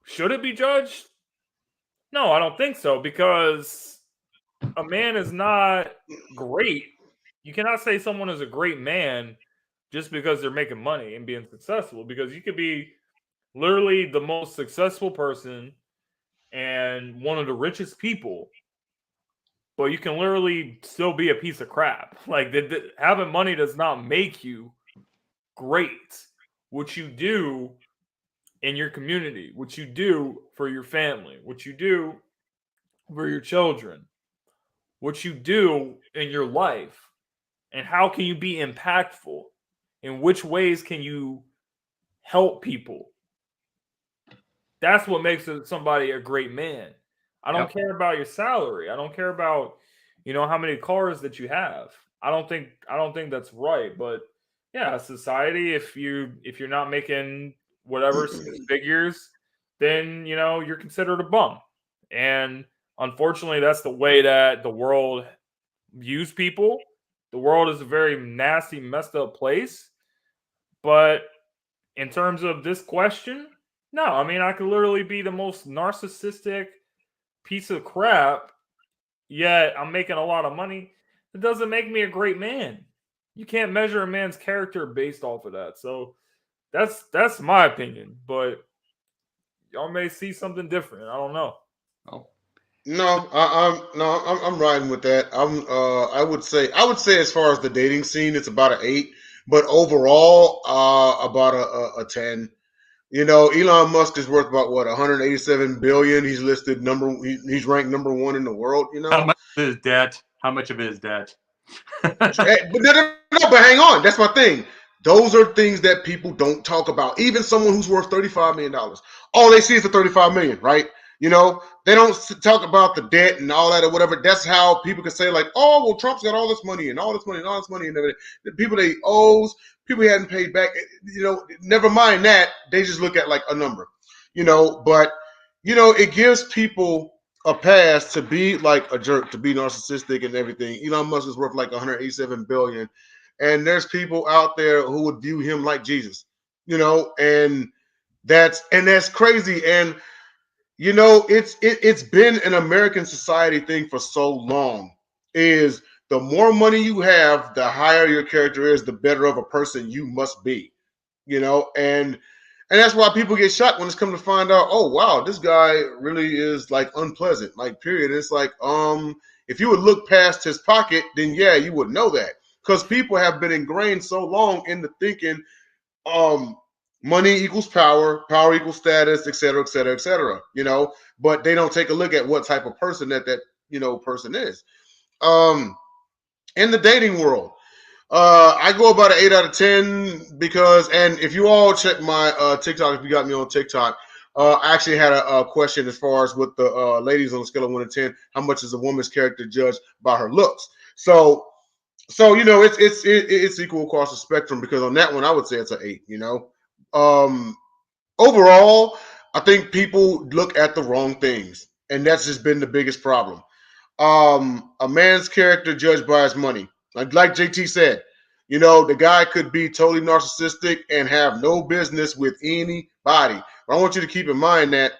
Should it be judged? No, I don't think so, because a man is not great. You cannot say someone is a great man just because they're making money and being successful, because you could be literally the most successful person and one of the richest people, but you can literally still be a piece of crap. Like, having money does not make you great. What you do in your community, what you do for your family, what you do for your children, what you do in your life, and how can you be impactful? In which ways can you help people? That's what makes somebody a great man. I don't care about your salary. I don't care about, how many cars that you have. I don't think that's right. But yeah, society, if you're not making whatever figures, then you're considered a bum. And unfortunately, that's the way that the world views people. The world is a very nasty, messed up place. But in terms of this question, no, I mean, I could literally be the most narcissistic piece of crap, yet I'm making a lot of money. It doesn't make me a great man. You can't measure a man's character based off of that. So that's my opinion, but y'all may see something different. I don't know. No, I'm riding with that. I would say as far as the dating scene, it's about an 8, but overall, about a 10. Elon Musk is worth about 187 billion. He's listed he's ranked number 1 in the world. How much of his debt? But hang on, that's my thing. Those are things that people don't talk about. Even someone who's worth $35 million, all they see is the $35 million, right? You know, they don't talk about the debt and all that or whatever. That's how people can say like, oh, well, Trump's got all this money and all this money and all this money and everything. The people they owes, people he hadn't paid back. You know, never mind that. They just look at like a number. You know, but you know, it gives people a pass to be like a jerk, to be narcissistic and everything. Elon Musk is worth like 187 billion, and there's people out there who would view him like Jesus. You know, and that's crazy. And you know, it's been an American society thing for so long. Is the more money you have, the higher your character is, the better of a person you must be. You know, and that's why people get shocked when it's come to find out, oh wow, this guy really is like unpleasant, like period. It's like, if you would look past his pocket, then yeah, you would know that. Because people have been ingrained so long into thinking, money equals power, power equals status, et cetera, et cetera, et cetera. You know, but they don't take a look at what type of person that you know person is. In the dating world, I go about an 8 out of 10 because, and if you all check my TikTok, if you got me on TikTok, I actually had a question as far as with the ladies on a scale of 1 to 10, how much is a woman's character judged by her looks? So you know, it's equal across the spectrum, because on that one I would say it's an 8. You know, overall, I think people look at the wrong things, and that's just been the biggest problem. A man's character judged by his money. Like JT said, you know, the guy could be totally narcissistic and have no business with anybody. But I want you to keep in mind that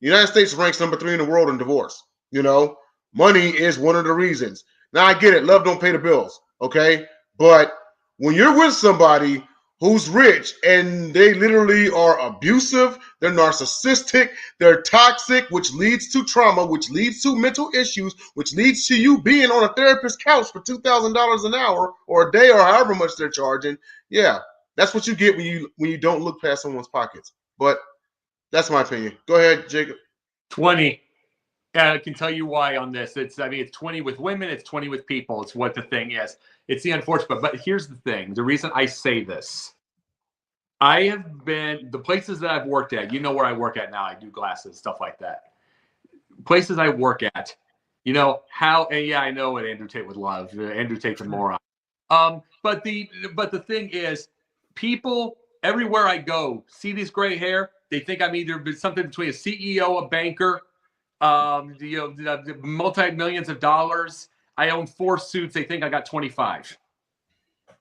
the United States ranks number 3 in the world in divorce. You know, money is one of the reasons. Now I get it, love don't pay the bills, okay? But when you're with somebody who's rich and they literally are abusive, they're narcissistic, they're toxic, which leads to trauma, which leads to mental issues, which leads to you being on a therapist's couch for $2,000 an hour or a day or however much they're charging. Yeah, that's what you get when you don't look past someone's pockets. But that's my opinion. Go ahead, Jacob. 20. I can tell you why on this. It's 20 with women, it's 20 with people. It's what the thing is. It's the unfortunate. But here's the thing. The reason I say this, I have been, the places that I've worked at, you know where I work at now. I do glasses, stuff like that. Places I work at, you know, and yeah, I know what Andrew Tate would love. Andrew Tate's a moron. But the thing is, people everywhere I go see these gray hair. They think I'm either something between a CEO, a banker, you know, multi-millions of dollars. I own 4 suits. They think I got 25.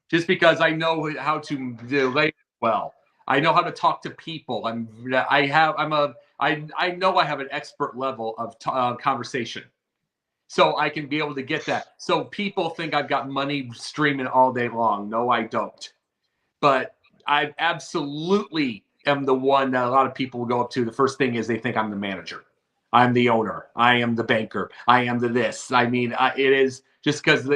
Just because I know how to relate well. I know how to talk to people. I know I have an expert level of conversation. So I can be able to get that. So people think I've got money streaming all day long. No, I don't. But I absolutely am the one that a lot of people will go up to. The first thing is they think I'm the manager. I'm the owner. I am the banker. I am the this. I mean, it is just because,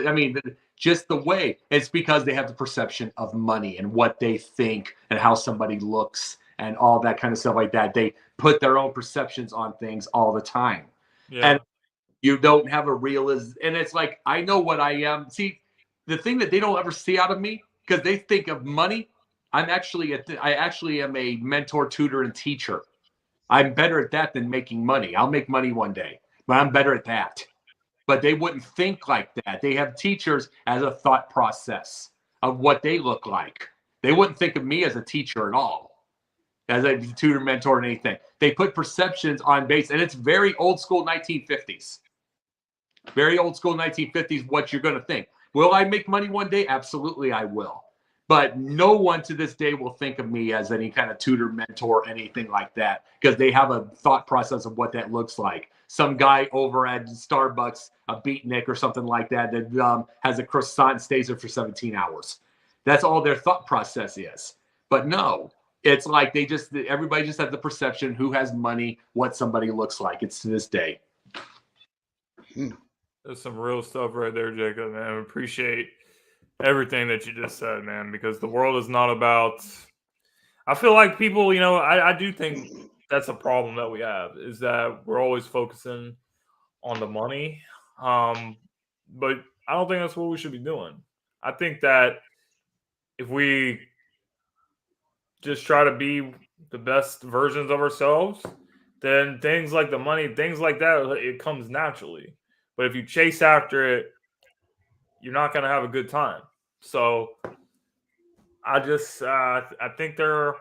just the way. It's because they have the perception of money and what they think and how somebody looks and all that kind of stuff like that. They put their own perceptions on things all the time. Yeah. And you don't have a realism. And it's like, I know what I am. See, the thing that they don't ever see out of me, because they think of money, I actually am a mentor, tutor, and teacher. I'm better at that than making money. I'll make money one day, but I'm better at that. But they wouldn't think like that. They have teachers as a thought process of what they look like. They wouldn't think of me as a teacher at all, as a tutor, mentor, and anything. They put perceptions on base, and it's very old school 1950s. Very old school 1950s, what you're going to think. Will I make money one day? Absolutely, I will. But no one to this day will think of me as any kind of tutor, mentor, anything like that, because they have a thought process of what that looks like. Some guy over at Starbucks, a beatnik or something like that, that has a croissant and stays there for 17 hours. That's all their thought process is. But no, it's like everybody just has the perception who has money, what somebody looks like. It's to this day. That's some real stuff right there, Jacob, man. I appreciate everything that you just said, man, because the world is not about, I feel like people, you know, I do think that's a problem that we have, is that we're always focusing on the money. But I don't think that's what we should be doing. I think that if we just try to be the best versions of ourselves, then things like the money, things like that, it comes naturally. But if you chase after it, you're not going to have a good time. So I just I think there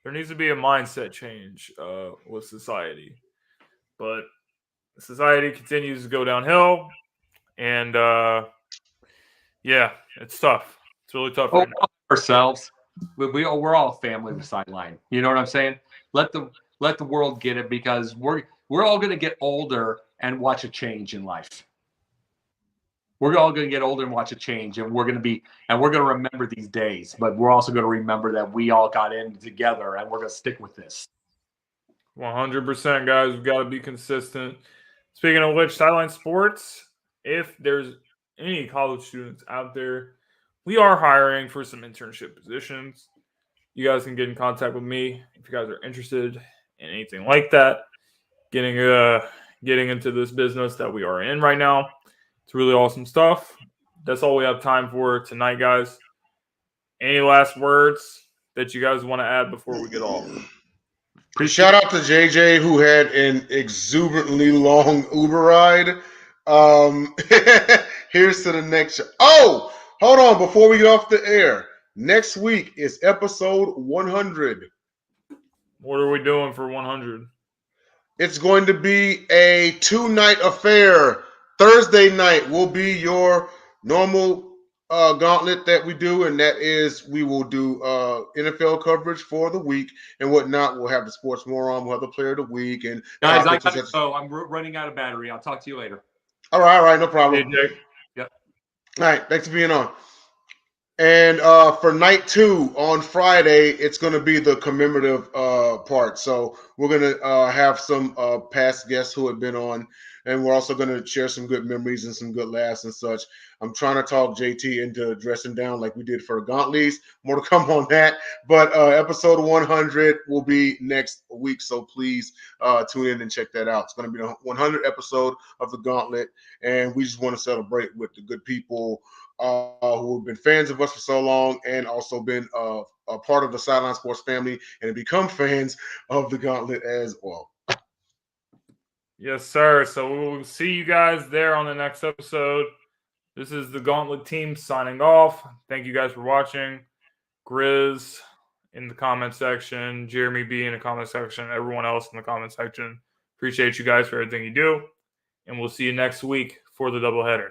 needs to be a mindset change with society. But society continues to go downhill, and yeah, it's tough. It's really tough right now. Ourselves, we're all family of the sideline. You know what I'm saying? Let the world get it, because we're all going to get older and watch a change in life. We're all going to get older and watch a change, and we're going to remember these days. But we're also going to remember that we all got in together, and we're going to stick with this. 100%, guys. We've got to be consistent. Speaking of which, Sideline Sports, if there's any college students out there, we are hiring for some internship positions. You guys can get in contact with me if you guys are interested in anything like that. Getting into this business that we are in right now. It's really awesome stuff. That's all we have time for tonight, guys. Any last words that you guys want to add before we get off? Shout out to JJ, who had an exuberantly long Uber ride. Here's to the next show. Oh, hold on. Before we get off the air, next week is episode 100. What are we doing for 100? It's going to be a 2-night affair. Thursday night will be your normal gauntlet that we do, and that is we will do NFL coverage for the week and whatnot. We'll have the Sports Moron, we'll have the Player of the Week, and guys, I gotta go. I'm running out of battery. I'll talk to you later. All right, no problem. Hey, Jake. Yep. All right, thanks for being on. And for night 2 on Friday, it's going to be the commemorative part. So we're going to have some past guests who have been on, and we're also going to share some good memories and some good laughs and such. I'm trying to talk JT into dressing down like we did for Gauntlets. More to come on that. But episode 100 will be next week, so please tune in and check that out. It's going to be the 100th episode of the Gauntlet, and we just want to celebrate with the good people who have been fans of us for so long and also been a part of the Sideline Sports family and become fans of the Gauntlet as well. Yes, sir. So we will see you guys there on the next episode. This is the Gauntlet team signing off. Thank you guys for watching. Grizz in the comment section, Jeremy B in the comment section, everyone else in the comment section. Appreciate you guys for everything you do. And we'll see you next week for the doubleheader.